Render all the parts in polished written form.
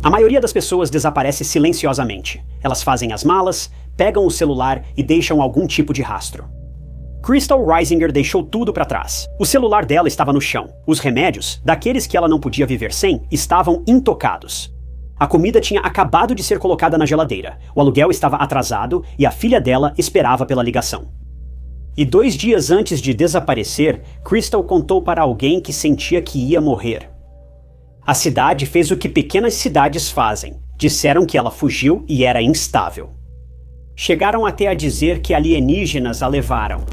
A maioria das pessoas desaparece silenciosamente. Elas fazem as malas, pegam o celular e deixam algum tipo de rastro. Crystal Reisinger deixou tudo para trás. O celular dela estava no chão. Os remédios, daqueles que ela não podia viver sem, estavam intocados. A comida tinha acabado de ser colocada na geladeira. O aluguel estava atrasado e a filha dela esperava pela ligação. E 2 dias antes de desaparecer, Crystal contou para alguém que sentia que ia morrer. A cidade fez o que pequenas cidades fazem. Disseram que ela fugiu e era instável. Chegaram até a dizer que alienígenas a levaram.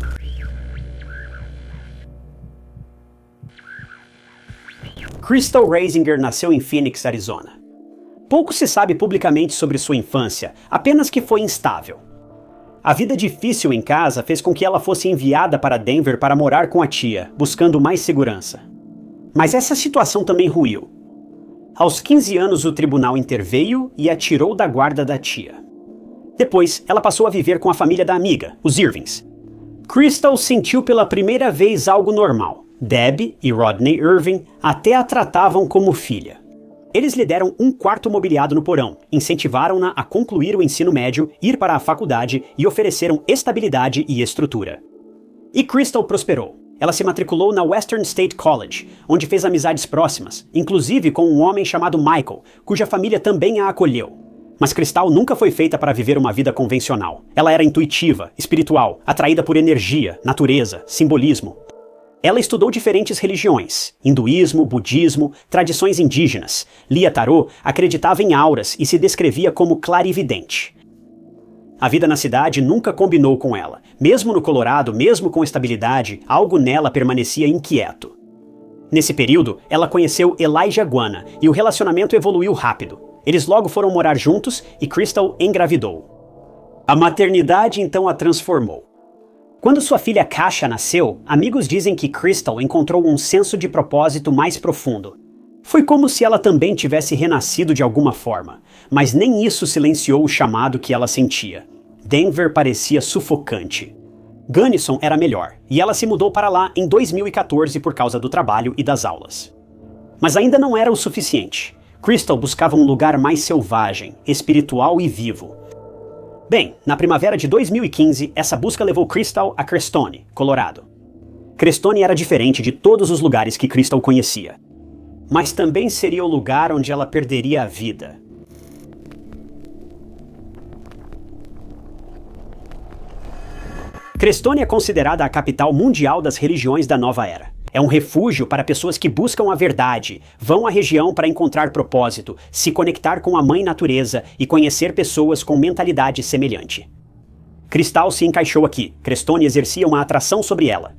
Crystal Reisinger nasceu em Phoenix, Arizona. Pouco se sabe publicamente sobre sua infância, apenas que foi instável. A vida difícil em casa fez com que ela fosse enviada para Denver para morar com a tia, buscando mais segurança. Mas essa situação também ruiu. Aos 15 anos o tribunal interveio e a tirou da guarda da tia. Depois, ela passou a viver com a família da amiga, os Irvings. Crystal sentiu pela primeira vez algo normal. Deb e Rodney Irving até a tratavam como filha. Eles lhe deram um quarto mobiliado no porão, incentivaram-na a concluir o ensino médio, ir para a faculdade e ofereceram estabilidade e estrutura. E Crystal prosperou. Ela se matriculou na Western State College, onde fez amizades próximas, inclusive com um homem chamado Michael, cuja família também a acolheu. Mas Crystal nunca foi feita para viver uma vida convencional. Ela era intuitiva, espiritual, atraída por energia, natureza, simbolismo. Ela estudou diferentes religiões, hinduísmo, budismo, tradições indígenas, lia tarô, acreditava em auras e se descrevia como clarividente. A vida na cidade nunca combinou com ela. Mesmo no Colorado, mesmo com estabilidade, algo nela permanecia inquieto. Nesse período, ela conheceu Elijah Guana e o relacionamento evoluiu rápido. Eles logo foram morar juntos e Crystal engravidou. A maternidade então a transformou. Quando sua filha Kasha nasceu, amigos dizem que Crystal encontrou um senso de propósito mais profundo. Foi como se ela também tivesse renascido de alguma forma, mas nem isso silenciou o chamado que ela sentia. Denver parecia sufocante. Gunnison era melhor, e ela se mudou para lá em 2014 por causa do trabalho e das aulas. Mas ainda não era o suficiente. Crystal buscava um lugar mais selvagem, espiritual e vivo. Bem, na primavera de 2015, essa busca levou Crystal a Crestone, Colorado. Crestone era diferente de todos os lugares que Crystal conhecia. Mas também seria o lugar onde ela perderia a vida. Crestone é considerada a capital mundial das religiões da nova era. É um refúgio para pessoas que buscam a verdade, vão à região para encontrar propósito, se conectar com a mãe natureza e conhecer pessoas com mentalidade semelhante. Crystal se encaixou aqui. Crestone exercia uma atração sobre ela.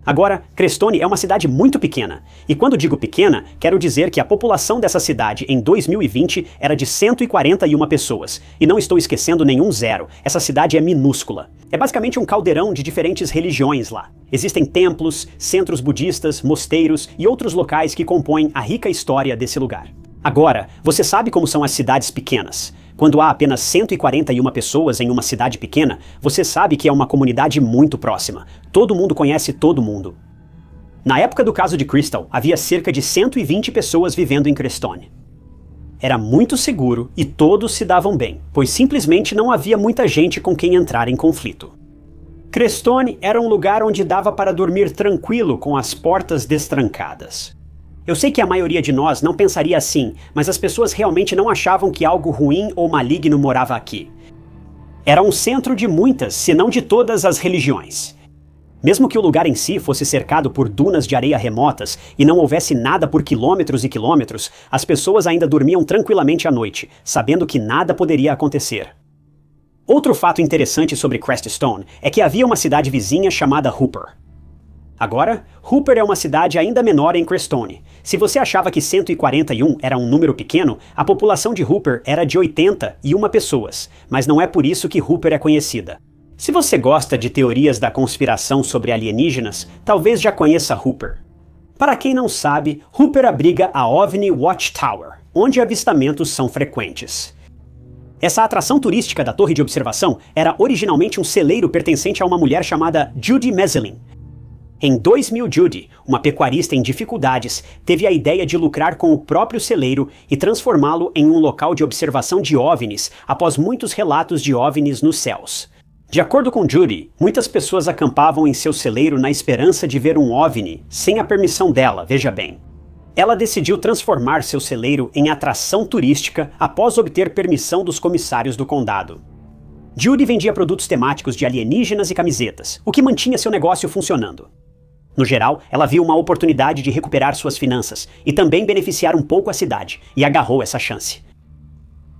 Agora, Crestone é uma cidade muito pequena. E quando digo pequena, quero dizer que a população dessa cidade em 2020 era de 141 pessoas. E não estou esquecendo nenhum zero. Essa cidade é minúscula. É basicamente um caldeirão de diferentes religiões lá. Existem templos, centros budistas, mosteiros e outros locais que compõem a rica história desse lugar. Agora, você sabe como são as cidades pequenas. Quando há apenas 141 pessoas em uma cidade pequena, você sabe que é uma comunidade muito próxima. Todo mundo conhece todo mundo. Na época do caso de Crystal, havia cerca de 120 pessoas vivendo em Crestone. Era muito seguro e todos se davam bem, pois simplesmente não havia muita gente com quem entrar em conflito. Crestone era um lugar onde dava para dormir tranquilo com as portas destrancadas. Eu sei que a maioria de nós não pensaria assim, mas as pessoas realmente não achavam que algo ruim ou maligno morava aqui. Era um centro de muitas, se não de todas as religiões. Mesmo que o lugar em si fosse cercado por dunas de areia remotas e não houvesse nada por quilômetros e quilômetros, as pessoas ainda dormiam tranquilamente à noite, sabendo que nada poderia acontecer. Outro fato interessante sobre Crestone é que havia uma cidade vizinha chamada Hooper. Agora, Hooper é uma cidade ainda menor em Crestone. Se você achava que 141 era um número pequeno, a população de Hooper era de 81 pessoas, mas não é por isso que Hooper é conhecida. Se você gosta de teorias da conspiração sobre alienígenas, talvez já conheça Hooper. Para quem não sabe, Hooper abriga a OVNI Watchtower, onde avistamentos são frequentes. Essa atração turística da torre de observação era originalmente um celeiro pertencente a uma mulher chamada Judy Meselin. Em 2000, Judy, uma pecuarista em dificuldades, teve a ideia de lucrar com o próprio celeiro e transformá-lo em um local de observação de OVNIs após muitos relatos de OVNIs nos céus. De acordo com Judy, muitas pessoas acampavam em seu celeiro na esperança de ver um OVNI, sem a permissão dela, veja bem. Ela decidiu transformar seu celeiro em atração turística após obter permissão dos comissários do condado. Judy vendia produtos temáticos de alienígenas e camisetas, o que mantinha seu negócio funcionando. No geral, ela viu uma oportunidade de recuperar suas finanças e também beneficiar um pouco a cidade, e agarrou essa chance.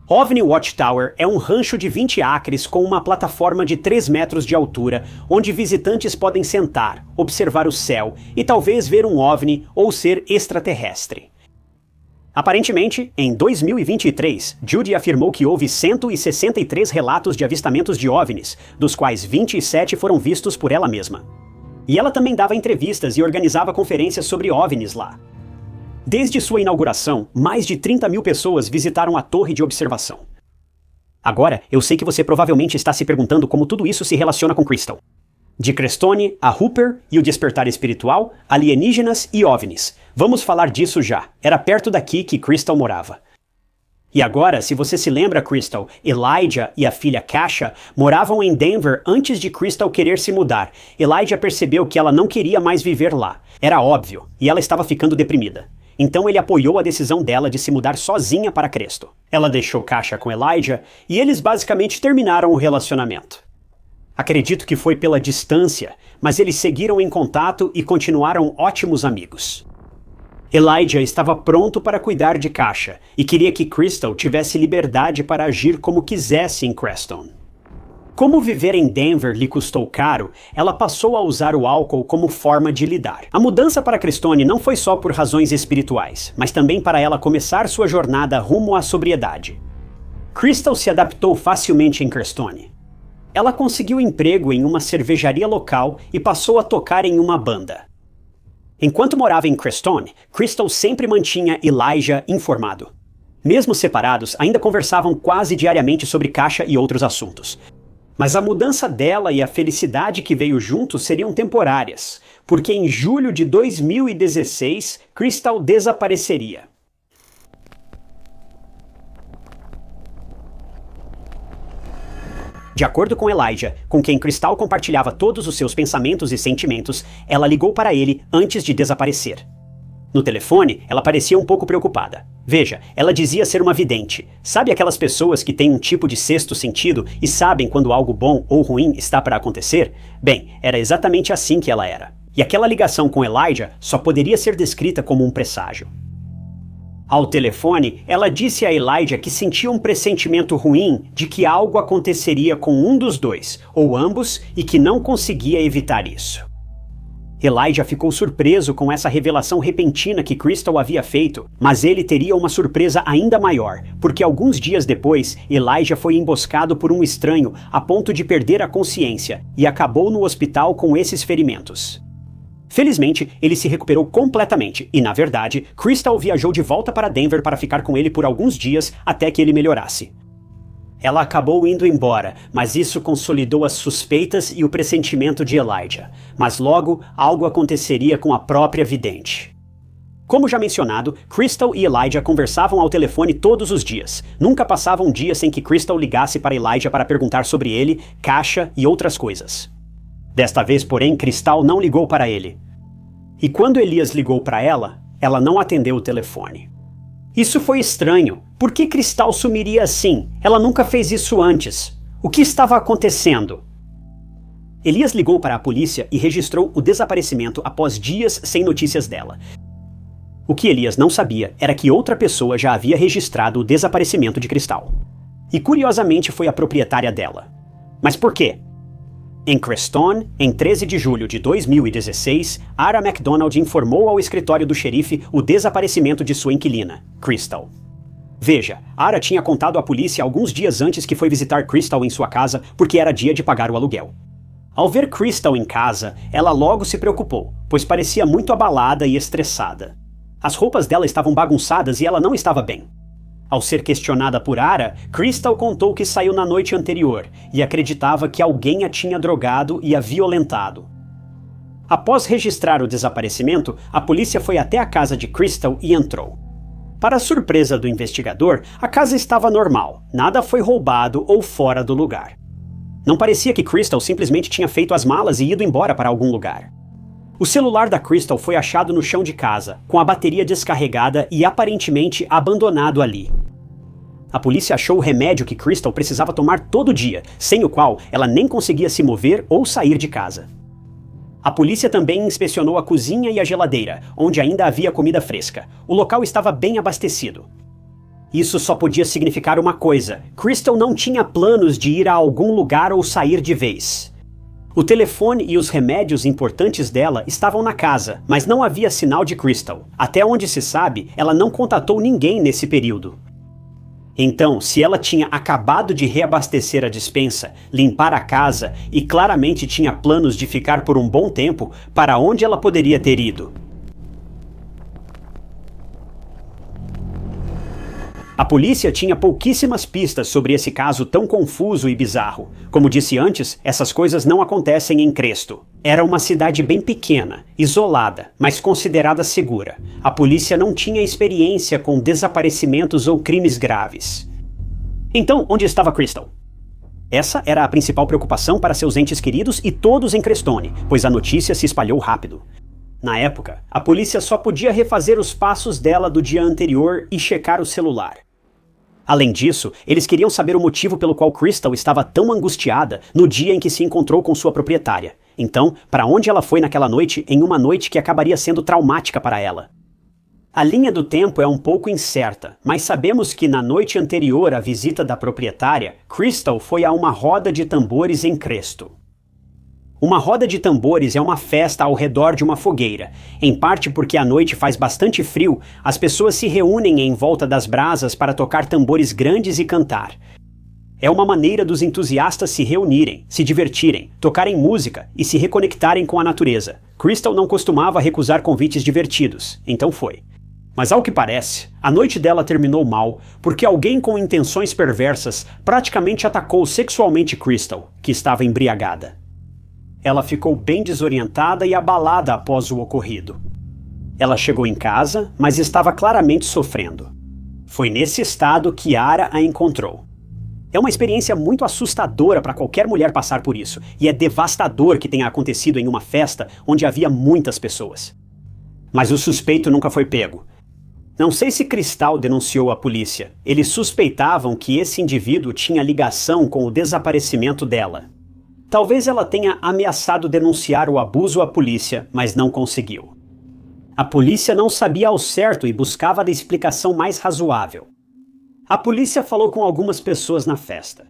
OVNI Watchtower é um rancho de 20 acres com uma plataforma de 3 metros de altura, onde visitantes podem sentar, observar o céu e talvez ver um OVNI ou ser extraterrestre. Aparentemente, em 2023, Judy afirmou que houve 163 relatos de avistamentos de OVNIs, dos quais 27 foram vistos por ela mesma. E ela também dava entrevistas e organizava conferências sobre OVNIs lá. Desde sua inauguração, mais de 30 mil pessoas visitaram a torre de observação. Agora, eu sei que você provavelmente está se perguntando como tudo isso se relaciona com Crystal. De Crestone a Hooper e o despertar espiritual, alienígenas e OVNIs. Vamos falar disso já. Era perto daqui que Crystal morava. E agora, se você se lembra, Crystal, Elijah e a filha Kasha moravam em Denver antes de Crystal querer se mudar. Elijah percebeu que ela não queria mais viver lá. Era óbvio, e ela estava ficando deprimida. Então ele apoiou a decisão dela de se mudar sozinha para Cresto. Ela deixou Kasha com Elijah e eles basicamente terminaram o relacionamento. Acredito que foi pela distância, mas eles seguiram em contato e continuaram ótimos amigos. Elijah estava pronto para cuidar de Kasha e queria que Crystal tivesse liberdade para agir como quisesse em Creston. Como viver em Denver lhe custou caro, ela passou a usar o álcool como forma de lidar. A mudança para Crestone não foi só por razões espirituais, mas também para ela começar sua jornada rumo à sobriedade. Crystal se adaptou facilmente em Crestone. Ela conseguiu emprego em uma cervejaria local e passou a tocar em uma banda. Enquanto morava em Crestone, Crystal sempre mantinha Elijah informado. Mesmo separados, ainda conversavam quase diariamente sobre Kasha e outros assuntos. Mas a mudança dela e a felicidade que veio junto seriam temporárias, porque em julho de 2016, Crystal desapareceria. De acordo com Elijah, com quem Crystal compartilhava todos os seus pensamentos e sentimentos, ela ligou para ele antes de desaparecer. No telefone, ela parecia um pouco preocupada. Veja, ela dizia ser uma vidente. Sabe aquelas pessoas que têm um tipo de sexto sentido e sabem quando algo bom ou ruim está para acontecer? Bem, era exatamente assim que ela era. E aquela ligação com Elijah só poderia ser descrita como um presságio. Ao telefone, ela disse a Elijah que sentia um pressentimento ruim de que algo aconteceria com um dos dois, ou ambos, e que não conseguia evitar isso. Elijah ficou surpreso com essa revelação repentina que Crystal havia feito, mas ele teria uma surpresa ainda maior, porque alguns dias depois, Elijah foi emboscado por um estranho a ponto de perder a consciência e acabou no hospital com esses ferimentos. Felizmente, ele se recuperou completamente e, na verdade, Crystal viajou de volta para Denver para ficar com ele por alguns dias até que ele melhorasse. Ela acabou indo embora, mas isso consolidou as suspeitas e o pressentimento de Elijah. Mas logo, algo aconteceria com a própria vidente. Como já mencionado, Crystal e Elijah conversavam ao telefone todos os dias. Nunca passava um dia sem que Crystal ligasse para Elijah para perguntar sobre ele, Kasha e outras coisas. Desta vez, porém, Crystal não ligou para ele. E quando Elias ligou para ela, ela não atendeu o telefone. Isso foi estranho. Por que Crystal sumiria assim? Ela nunca fez isso antes. O que estava acontecendo? Elias ligou para a polícia e registrou o desaparecimento após dias sem notícias dela. O que Elias não sabia era que outra pessoa já havia registrado o desaparecimento de Crystal. E curiosamente foi a proprietária dela. Mas por quê? Em Crestone, em 13 de julho de 2016, Ara MacDonald informou ao escritório do xerife o desaparecimento de sua inquilina, Crystal. Veja, Ara tinha contado à polícia alguns dias antes que foi visitar Crystal em sua casa porque era dia de pagar o aluguel. Ao ver Crystal em casa, ela logo se preocupou, pois parecia muito abalada e estressada. As roupas dela estavam bagunçadas e ela não estava bem. Ao ser questionada por Ara, Crystal contou que saiu na noite anterior e acreditava que alguém a tinha drogado e a violentado. Após registrar o desaparecimento, a polícia foi até a casa de Crystal e entrou. Para surpresa do investigador, a casa estava normal, nada foi roubado ou fora do lugar. Não parecia que Crystal simplesmente tinha feito as malas e ido embora para algum lugar. O celular da Crystal foi achado no chão de casa, com a bateria descarregada e aparentemente abandonado ali. A polícia achou o remédio que Crystal precisava tomar todo dia, sem o qual ela nem conseguia se mover ou sair de casa. A polícia também inspecionou a cozinha e a geladeira, onde ainda havia comida fresca. O local estava bem abastecido. Isso só podia significar uma coisa: Crystal não tinha planos de ir a algum lugar ou sair de vez. O telefone e os remédios importantes dela estavam na casa, mas não havia sinal de Crystal. Até onde se sabe, ela não contatou ninguém nesse período. Então, se ela tinha acabado de reabastecer a despensa, limpar a casa e claramente tinha planos de ficar por um bom tempo, para onde ela poderia ter ido? A polícia tinha pouquíssimas pistas sobre esse caso tão confuso e bizarro. Como disse antes, essas coisas não acontecem em Cresto. Era uma cidade bem pequena, isolada, mas considerada segura. A polícia não tinha experiência com desaparecimentos ou crimes graves. Então, onde estava Crystal? Essa era a principal preocupação para seus entes queridos e todos em Crestone, pois a notícia se espalhou rápido. Na época, a polícia só podia refazer os passos dela do dia anterior e checar o celular. Além disso, eles queriam saber o motivo pelo qual Crystal estava tão angustiada no dia em que se encontrou com sua proprietária. Então, para onde ela foi naquela noite, em uma noite que acabaria sendo traumática para ela? A linha do tempo é um pouco incerta, mas sabemos que na noite anterior à visita da proprietária, Crystal foi a uma roda de tambores em Cresto. Uma roda de tambores é uma festa ao redor de uma fogueira. Em parte porque à noite faz bastante frio, as pessoas se reúnem em volta das brasas para tocar tambores grandes e cantar. É uma maneira dos entusiastas se reunirem, se divertirem, tocarem música e se reconectarem com a natureza. Crystal não costumava recusar convites divertidos, então foi. Mas ao que parece, a noite dela terminou mal, porque alguém com intenções perversas praticamente atacou sexualmente Crystal, que estava embriagada. Ela ficou bem desorientada e abalada após o ocorrido. Ela chegou em casa, mas estava claramente sofrendo. Foi nesse estado que Yara a encontrou. É uma experiência muito assustadora para qualquer mulher passar por isso, e é devastador que tenha acontecido em uma festa onde havia muitas pessoas. Mas o suspeito nunca foi pego. Não sei se Crystal denunciou a polícia. Eles suspeitavam que esse indivíduo tinha ligação com o desaparecimento dela. Talvez ela tenha ameaçado denunciar o abuso à polícia, mas não conseguiu. A polícia não sabia ao certo e buscava a explicação mais razoável. A polícia falou com algumas pessoas na festa.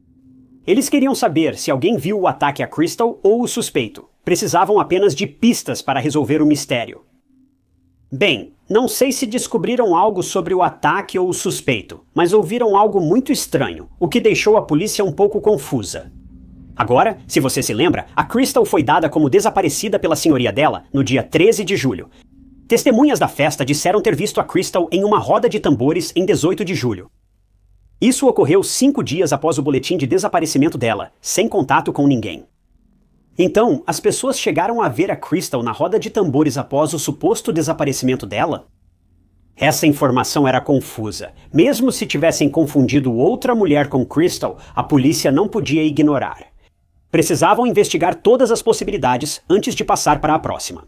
Eles queriam saber se alguém viu o ataque a Crystal ou o suspeito. Precisavam apenas de pistas para resolver o mistério. Bem, não sei se descobriram algo sobre o ataque ou o suspeito, mas ouviram algo muito estranho, o que deixou a polícia um pouco confusa. Agora, se você se lembra, a Crystal foi dada como desaparecida pela senhoria dela no dia 13 de julho. Testemunhas da festa disseram ter visto a Crystal em uma roda de tambores em 18 de julho. Isso ocorreu 5 dias após o boletim de desaparecimento dela, sem contato com ninguém. Então, as pessoas chegaram a ver a Crystal na roda de tambores após o suposto desaparecimento dela? Essa informação era confusa. Mesmo se tivessem confundido outra mulher com Crystal, a polícia não podia ignorar. Precisavam investigar todas as possibilidades antes de passar para a próxima.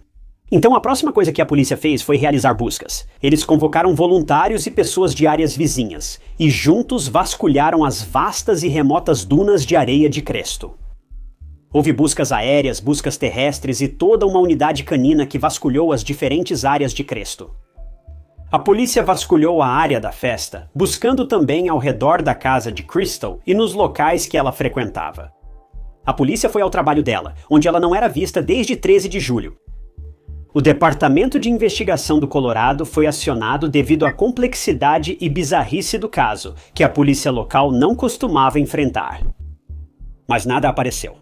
Então a próxima coisa que a polícia fez foi realizar buscas. Eles convocaram voluntários e pessoas de áreas vizinhas, e juntos vasculharam as vastas e remotas dunas de areia de Cresto. Houve buscas aéreas, buscas terrestres e toda uma unidade canina que vasculhou as diferentes áreas de Cresto. A polícia vasculhou a área da festa, buscando também ao redor da casa de Crystal e nos locais que ela frequentava. A polícia foi ao trabalho dela, onde ela não era vista desde 13 de julho. O Departamento de Investigação do Colorado foi acionado devido à complexidade e bizarrice do caso, que a polícia local não costumava enfrentar. Mas nada apareceu.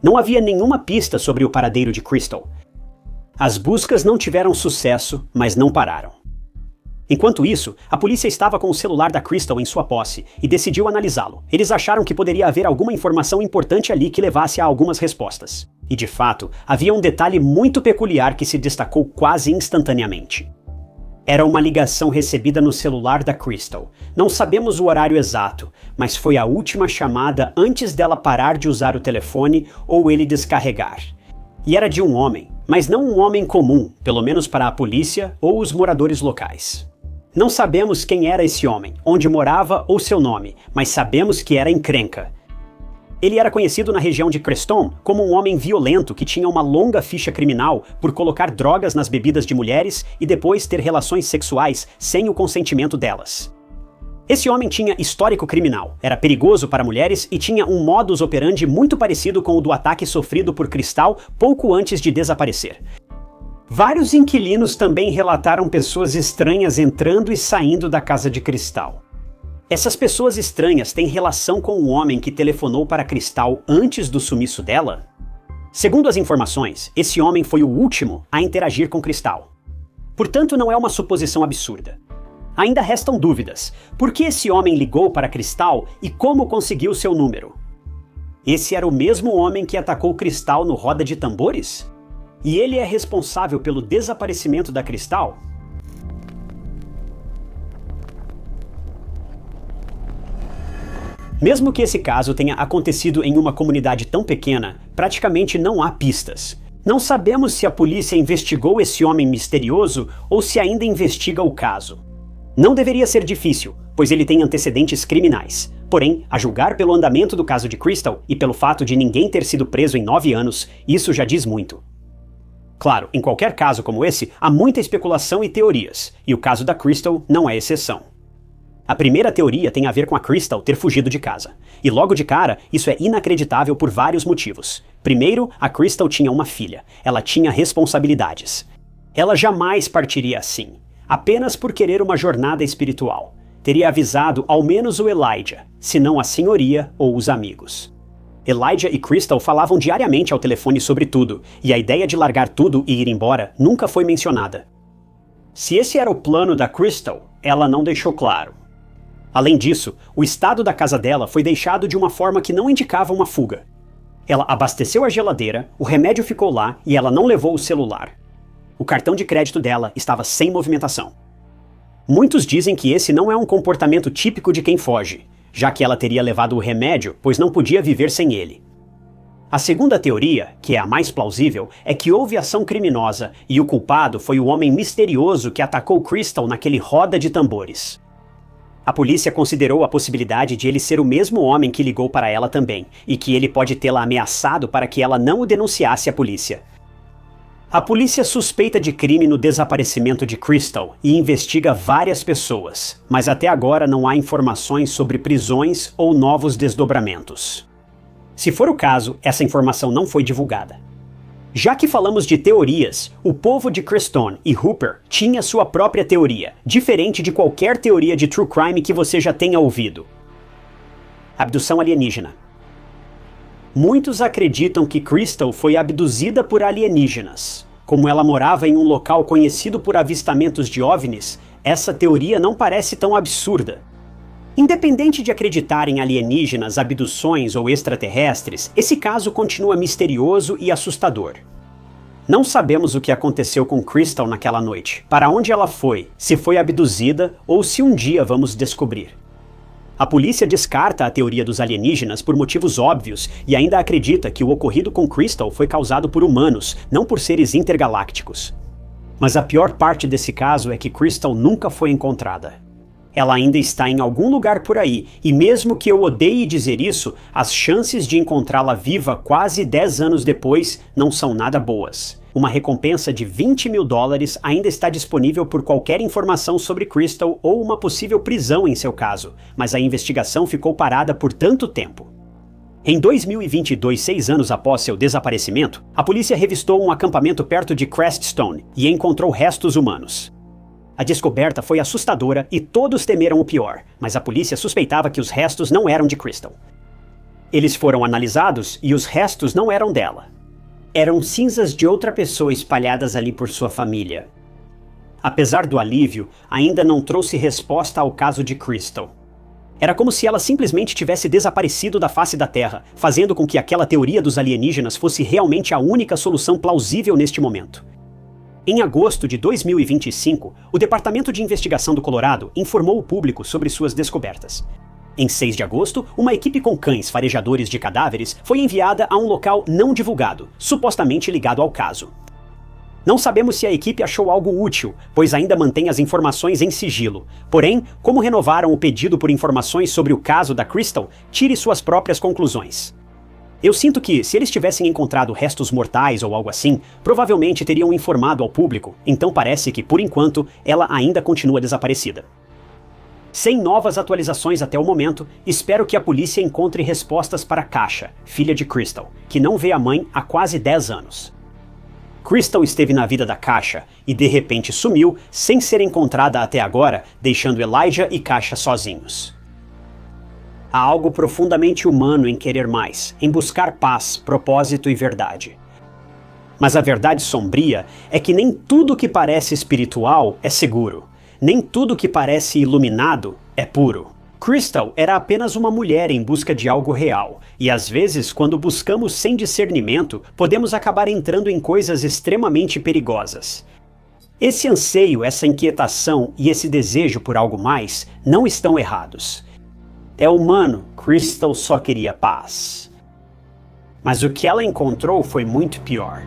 Não havia nenhuma pista sobre o paradeiro de Crystal. As buscas não tiveram sucesso, mas não pararam. Enquanto isso, a polícia estava com o celular da Crystal em sua posse e decidiu analisá-lo. Eles acharam que poderia haver alguma informação importante ali que levasse a algumas respostas. E de fato, havia um detalhe muito peculiar que se destacou quase instantaneamente. Era uma ligação recebida no celular da Crystal. Não sabemos o horário exato, mas foi a última chamada antes dela parar de usar o telefone ou ele descarregar. E era de um homem, mas não um homem comum, pelo menos para a polícia ou os moradores locais. Não sabemos quem era esse homem, onde morava ou seu nome, mas sabemos que era encrenca. Ele era conhecido na região de Creston como um homem violento que tinha uma longa ficha criminal por colocar drogas nas bebidas de mulheres e depois ter relações sexuais sem o consentimento delas. Esse homem tinha histórico criminal, era perigoso para mulheres e tinha um modus operandi muito parecido com o do ataque sofrido por Crystal pouco antes de desaparecer. Vários inquilinos também relataram pessoas estranhas entrando e saindo da casa de Crystal. Essas pessoas estranhas têm relação com o homem que telefonou para Crystal antes do sumiço dela? Segundo as informações, esse homem foi o último a interagir com Crystal. Portanto, não é uma suposição absurda. Ainda restam dúvidas. Por que esse homem ligou para Crystal e como conseguiu seu número? Esse era o mesmo homem que atacou Crystal no Roda de Tambores? E ele é responsável pelo desaparecimento da Crystal? Mesmo que esse caso tenha acontecido em uma comunidade tão pequena, praticamente não há pistas. Não sabemos se a polícia investigou esse homem misterioso ou se ainda investiga o caso. Não deveria ser difícil, pois ele tem antecedentes criminais. Porém, a julgar pelo andamento do caso de Crystal e pelo fato de ninguém ter sido preso em 9 anos, isso já diz muito. Claro, em qualquer caso como esse, há muita especulação e teorias, e o caso da Crystal não é exceção. A primeira teoria tem a ver com a Crystal ter fugido de casa. E logo de cara, isso é inacreditável por vários motivos. Primeiro, a Crystal tinha uma filha. Ela tinha responsabilidades. Ela jamais partiria assim, apenas por querer uma jornada espiritual. Teria avisado ao menos o Elijah, se não a senhoria ou os amigos. Elijah e Crystal falavam diariamente ao telefone sobre tudo, e a ideia de largar tudo e ir embora nunca foi mencionada. Se esse era o plano da Crystal, ela não deixou claro. Além disso, o estado da casa dela foi deixado de uma forma que não indicava uma fuga. Ela abasteceu a geladeira, o remédio ficou lá e ela não levou o celular. O cartão de crédito dela estava sem movimentação. Muitos dizem que esse não é um comportamento típico de quem foge, já que ela teria levado o remédio, pois não podia viver sem ele. A segunda teoria, que é a mais plausível, é que houve ação criminosa e o culpado foi o homem misterioso que atacou Crystal naquele Roda de Tambores. A polícia considerou a possibilidade de ele ser o mesmo homem que ligou para ela também, e que ele pode tê-la ameaçado para que ela não o denunciasse à polícia. A polícia suspeita de crime no desaparecimento de Crystal e investiga várias pessoas, mas até agora não há informações sobre prisões ou novos desdobramentos. Se for o caso, essa informação não foi divulgada. Já que falamos de teorias, o povo de Creston e Hooper tinha sua própria teoria, diferente de qualquer teoria de true crime que você já tenha ouvido. Abdução alienígena. Muitos acreditam que Crystal foi abduzida por alienígenas. Como ela morava em um local conhecido por avistamentos de OVNIs, essa teoria não parece tão absurda. Independente de acreditar em alienígenas, abduções ou extraterrestres, esse caso continua misterioso e assustador. Não sabemos o que aconteceu com Crystal naquela noite, para onde ela foi, se foi abduzida ou se um dia vamos descobrir. A polícia descarta a teoria dos alienígenas por motivos óbvios e ainda acredita que o ocorrido com Crystal foi causado por humanos, não por seres intergalácticos. Mas a pior parte desse caso é que Crystal nunca foi encontrada. Ela ainda está em algum lugar por aí, e mesmo que eu odeie dizer isso, as chances de encontrá-la viva quase 10 anos depois não são nada boas. Uma recompensa de $20 mil ainda está disponível por qualquer informação sobre Crystal ou uma possível prisão em seu caso, mas a investigação ficou parada por tanto tempo. Em 2022, 6 anos após seu desaparecimento, a polícia revistou um acampamento perto de Creststone e encontrou restos humanos. A descoberta foi assustadora e todos temeram o pior, mas a polícia suspeitava que os restos não eram de Crystal. Eles foram analisados e os restos não eram dela. Eram cinzas de outra pessoa espalhadas ali por sua família. Apesar do alívio, ainda não trouxe resposta ao caso de Crystal. Era como se ela simplesmente tivesse desaparecido da face da Terra, fazendo com que aquela teoria dos alienígenas fosse realmente a única solução plausível neste momento. Em agosto de 2025, o Departamento de Investigação do Colorado informou o público sobre suas descobertas. Em 6 de agosto, uma equipe com cães farejadores de cadáveres foi enviada a um local não divulgado, supostamente ligado ao caso. Não sabemos se a equipe achou algo útil, pois ainda mantém as informações em sigilo. Porém, como renovaram o pedido por informações sobre o caso da Crystal, tire suas próprias conclusões. Eu sinto que, se eles tivessem encontrado restos mortais ou algo assim, provavelmente teriam informado ao público, então parece que, por enquanto, ela ainda continua desaparecida. Sem novas atualizações até o momento, espero que a polícia encontre respostas para Kasha, filha de Crystal, que não vê a mãe há quase 10 anos. Crystal esteve na vida da Kasha e de repente sumiu sem ser encontrada até agora, deixando Elijah e Kasha sozinhos. Há algo profundamente humano em querer mais, em buscar paz, propósito e verdade. Mas a verdade sombria é que nem tudo que parece espiritual é seguro, nem tudo que parece iluminado é puro. Crystal era apenas uma mulher em busca de algo real, e às vezes, quando buscamos sem discernimento, podemos acabar entrando em coisas extremamente perigosas. Esse anseio, essa inquietação e esse desejo por algo mais não estão errados. É humano, Crystal só queria paz. Mas o que ela encontrou foi muito pior.